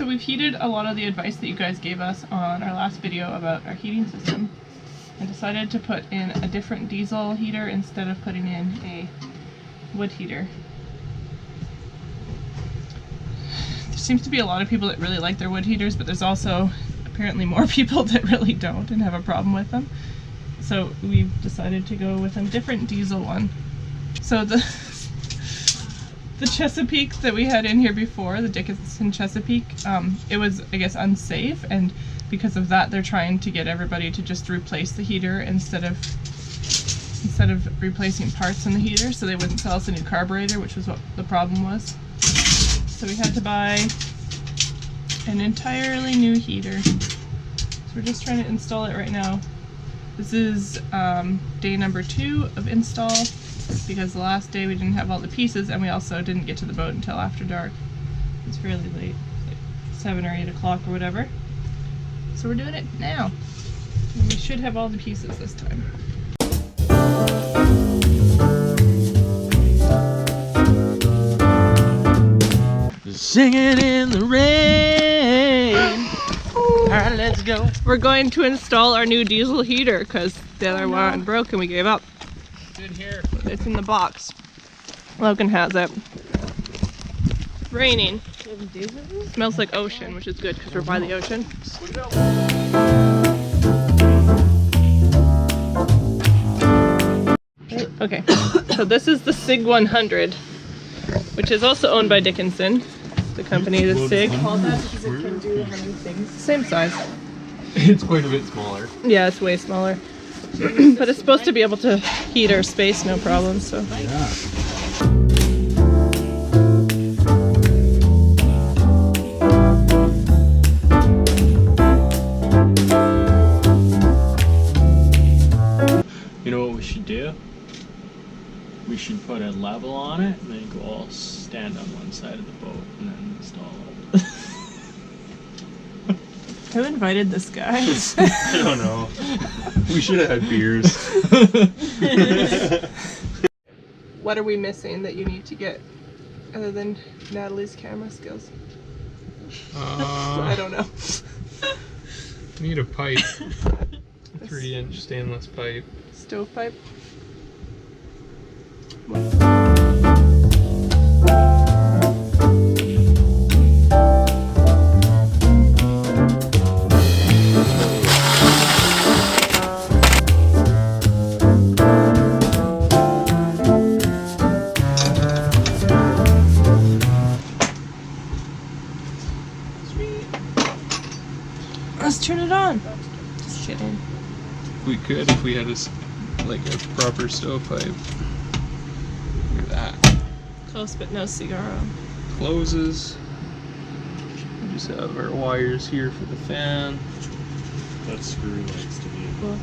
So we've heeded a lot of the advice that you guys gave us on our last video about our heating system and decided to put in a different diesel heater instead of putting in a wood heater. There seems to be a lot of people that really like their wood heaters, but there's also apparently more people that really don't and have a problem with them. So we've decided to go with a different diesel one. So the Chesapeake that we had in here before, the Dickinson Chesapeake, it was, I guess, unsafe, and because of that they're trying to get everybody to just replace the heater instead of replacing parts in the heater, so they wouldn't sell us a new carburetor, which was what the problem was. So we had to buy an entirely new heater. So we're just trying to install it right now. This is day number 2 of install, because the last day we didn't have all the pieces, and we also didn't get to the boat until after dark. It's fairly late, like 7 or 8 o'clock or whatever. So we're doing it now. And we should have all the pieces this time. Singing in the rain. Alright, let's go. We're going to install our new diesel heater because the other one broke and we gave up. Good here. It's in the box. Logan has it. It's raining. Smells like ocean, which is good because we're by the ocean. Okay, so this is the SIG 100, which is also owned by Dickinson, the company, the SIG. Called that because it can do how many things? Same size. It's quite a bit smaller. Yeah, it's way smaller. But it's supposed to be able to heat our space no problem, so. Yeah. You know what we should do? We should put a level on it and then go all stand on one side of the boat and then install it. Who invited this guy? I don't know. We should have had beers. What are we missing that you need to get other than Natalie's camera skills? I don't know. Need a pipe. A 3-inch stainless pipe. Stovepipe. Let's turn it on. Just kidding. We could if we had a proper stovepipe. Look at that. Close but no cigarro. Closes. We just have our wires here for the fan. That screw likes to be Cool.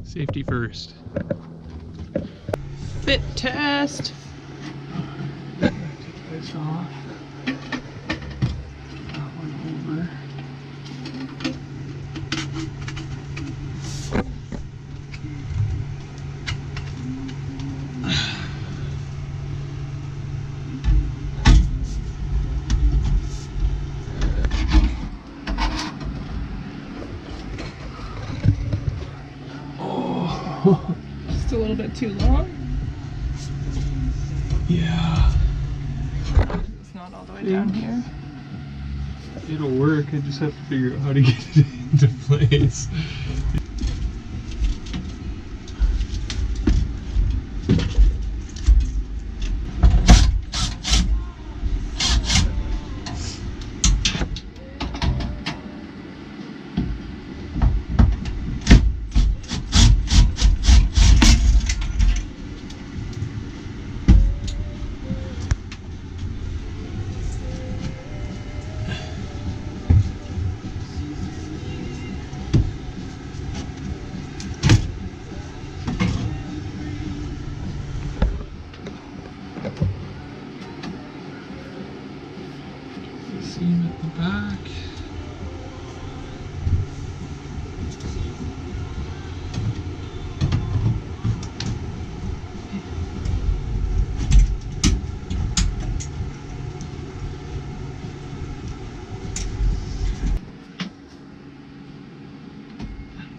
Safety first. Fit test. This off. That one over. Just a little bit too long. Yeah. It's not all the way down here. It'll work. I just have to figure out how to get it into place. the back.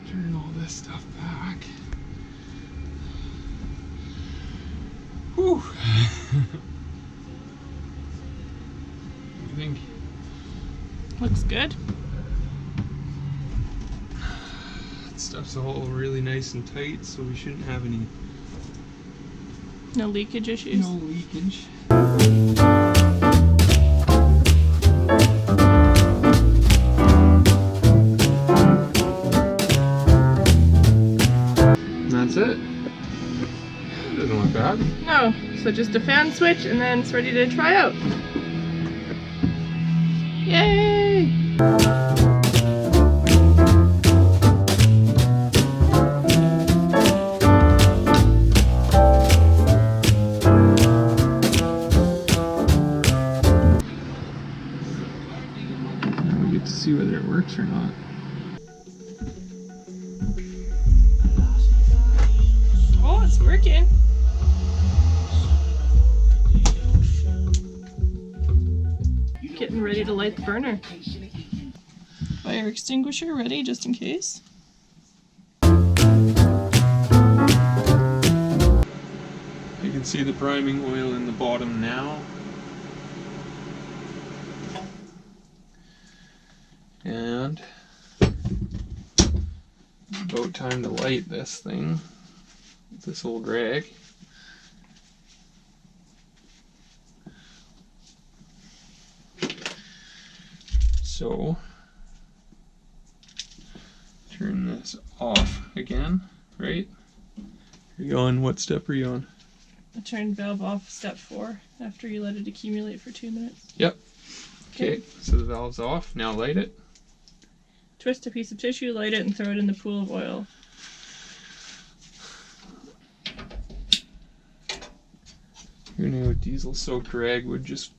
Turn all this stuff back. Whew. What do you think? Looks good. That stuff's all really nice and tight, so we shouldn't have any No leakage issues. no leakage. And that's it. It doesn't look bad. No. So just a fan switch and then it's ready to try out. Yay! Now we get to see whether it works or not. Oh, it's working. Getting ready to light the burner. Fire extinguisher ready just in case. You can see the priming oil in the bottom now. And about time to light this thing. This old rag. So turn this off again, right? Are you on? What step are you on? I turned valve off step 4 after you let it accumulate for 2 minutes. Yep. Okay, so the valve's off. Now light it. Twist a piece of tissue, light it, and throw it in the pool of oil. Who knew a diesel soaked rag would just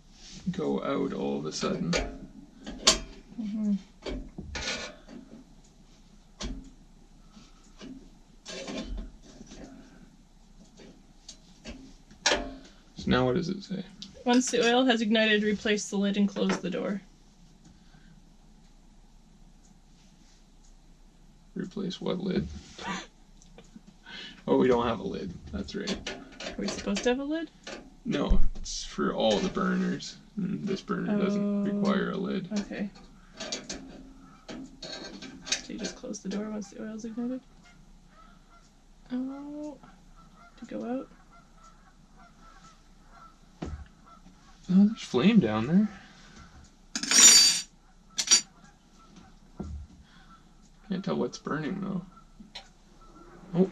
go out all of a sudden? Mm-hmm. So now what does it say? Once the oil has ignited, replace the lid and close the door. Replace what lid? Oh, we don't have a lid. That's right. Are we supposed to have a lid? No, it's for all the burners. And this burner doesn't require a lid. Okay. So you just close the door once the oil's ignited? Oh, to go out. Oh, there's flame down there. Can't tell what's burning though. Oh.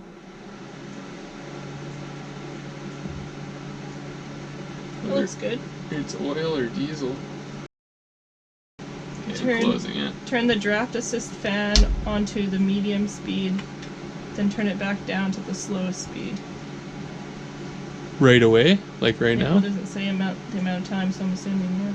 It looks good. It's oil or diesel. Okay, Turn- I'm closing it. Turn the draft assist fan onto the medium speed, then turn it back down to the slowest speed. Right away? Like right It now? doesn't say the amount of time, so I'm assuming, yeah.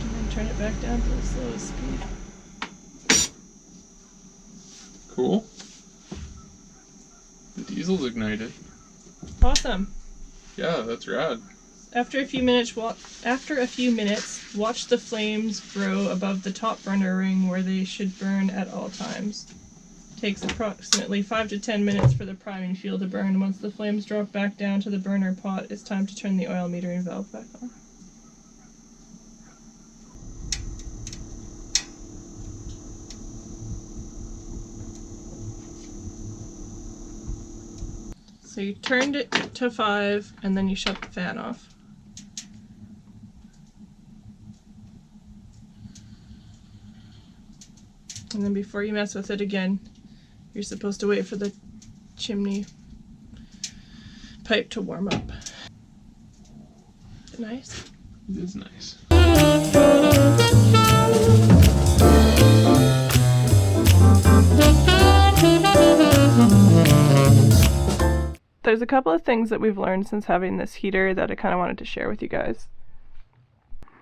And then turn it back down to the slowest speed. Cool. The diesel's ignited. Awesome. Yeah, that's rad. After a few minutes, watch the flames grow above the top burner ring where they should burn at all times. Takes approximately 5 to 10 minutes for the priming fuel to burn. Once the flames drop back down to the burner pot, it's time to turn the oil metering valve back on. So you turned it to 5 and then you shut the fan off. And then before you mess with it again, you're supposed to wait for the chimney pipe to warm up. Is it nice? It is nice. there's a couple of things that we've learned since having this heater that I kind of wanted to share with you guys.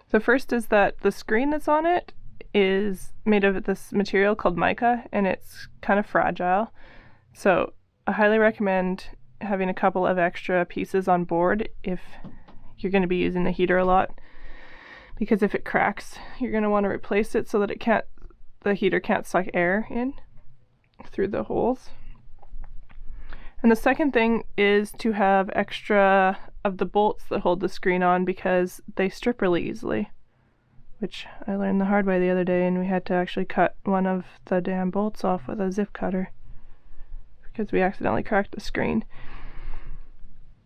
The first is that the screen that's on it is made of this material called mica, and it's kind of fragile. So I highly recommend having a couple of extra pieces on board if you're going to be using the heater a lot, because if it cracks, you're going to want to replace it so that the heater can't suck air in through the holes. And the second thing is to have extra of the bolts that hold the screen on, because they strip really easily, which I learned the hard way the other day, and we had to actually cut one of the damn bolts off with a zip cutter because we accidentally cracked the screen.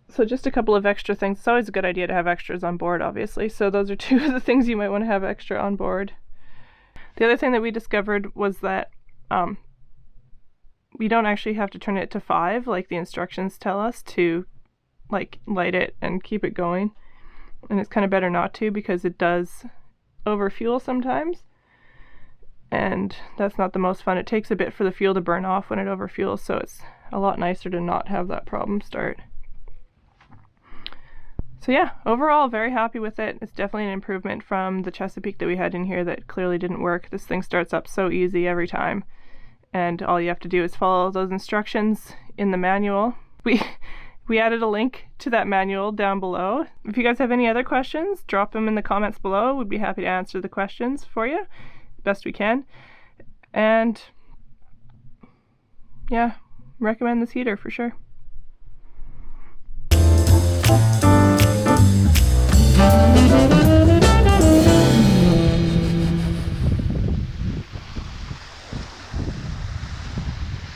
So just a couple of extra things. It's always a good idea to have extras on board, obviously. So those are two of the things you might want to have extra on board. The other thing that we discovered was that we don't actually have to turn it to 5 like the instructions tell us to, like, light it and keep it going. And it's kind of better not to, because it does overfuel sometimes, and that's not the most fun. It takes a bit for the fuel to burn off when it overfuels, so it's a lot nicer to not have that problem start. So yeah, overall very happy with it. It's definitely an improvement from the Chesapeake that we had in here that clearly didn't work. This thing starts up so easy every time, and all you have to do is follow those instructions in the manual. We added a link to that manual down below. If you guys have any other questions, drop them in the comments below. We'd be happy to answer the questions for you best we can. And yeah, recommend this heater for sure.